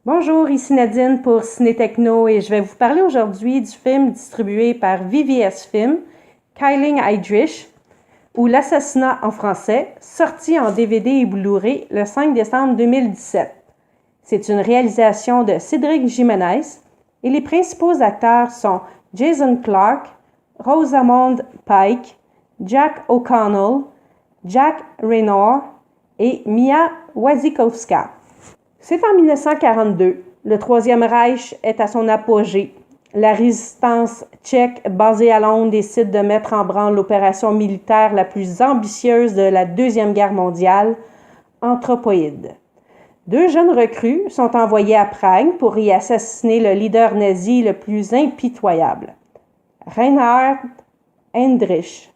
Bonjour, ici Nadine pour Ciné Techno et je vais vous parler aujourd'hui du film distribué par VVS Film, Killing Heydrich, ou L'assassinat en français, sorti en DVD et Blu-ray le 5 décembre 2017. C'est une réalisation de Cédric Jiménez et les principaux acteurs sont Jason Clarke, Rosamund Pike, Jack O'Connell, Jack Reynor et Mia Wasikowska. C'est en 1942. Le Troisième Reich est à son apogée. La résistance tchèque basée à Londres décide de mettre en branle l'opération militaire la plus ambitieuse de la Deuxième Guerre mondiale, Anthropoïde. Deux jeunes recrues sont envoyés à Prague pour y assassiner le leader nazi le plus impitoyable, Reinhard Heydrich,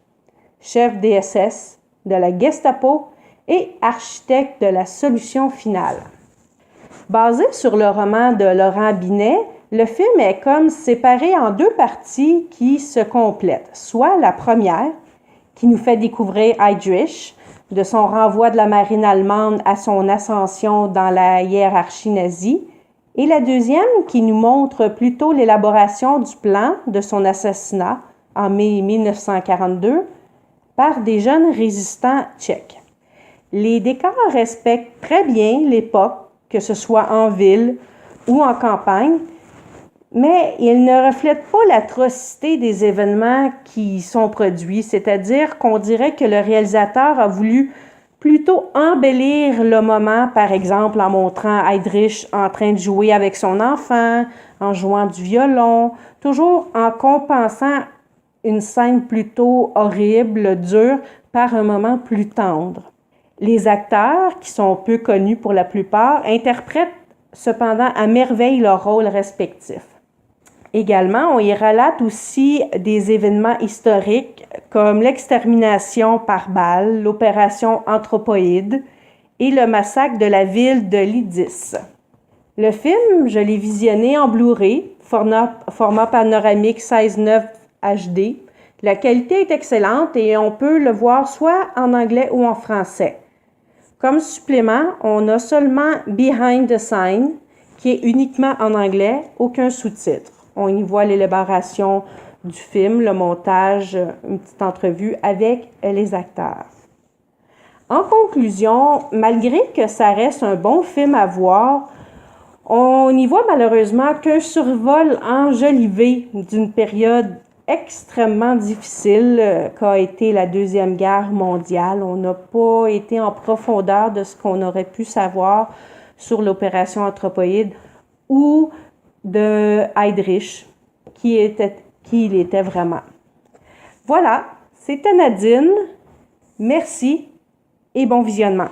chef des SS, de la Gestapo et architecte de la solution finale. Basé sur le roman de Laurent Binet, le film est comme séparé en deux parties qui se complètent. Soit la première, qui nous fait découvrir Heydrich, de son renvoi de la marine allemande à son ascension dans la hiérarchie nazie, et la deuxième qui nous montre plutôt l'élaboration du plan de son assassinat en mai 1942 par des jeunes résistants tchèques. Les décors respectent très bien l'époque, que ce soit en ville ou en campagne, mais ils ne reflètent pas l'atrocité des événements qui y sont produits, c'est-à-dire qu'on dirait que le réalisateur a voulu plutôt embellir le moment, par exemple en montrant Heydrich en train de jouer avec son enfant, en jouant du violon, toujours en compensant une scène plutôt horrible, dure, par un moment plus tendre. Les acteurs, qui sont peu connus pour la plupart, interprètent cependant à merveille leurs rôles respectifs. Également, on y relate aussi des événements historiques comme l'extermination par balles, l'opération Anthropoïde et le massacre de la ville de Lydis. Le film, je l'ai visionné en Blu-ray, format panoramique 16:9 HD. La qualité est excellente et on peut le voir soit en anglais ou en français. Comme supplément, on a seulement Behind the Scene, qui est uniquement en anglais, aucun sous-titre. On y voit l'élaboration du film, le montage, une petite entrevue avec les acteurs. En conclusion, malgré que ça reste un bon film à voir, on y voit malheureusement qu'un survol enjolivé d'une période extrêmement difficile qu'a été la Deuxième Guerre mondiale. On n'a pas été en profondeur de ce qu'on aurait pu savoir sur l'opération Anthropoïde ou de Heydrich, qui il était vraiment. Voilà, c'était Nadine. Merci et bon visionnement.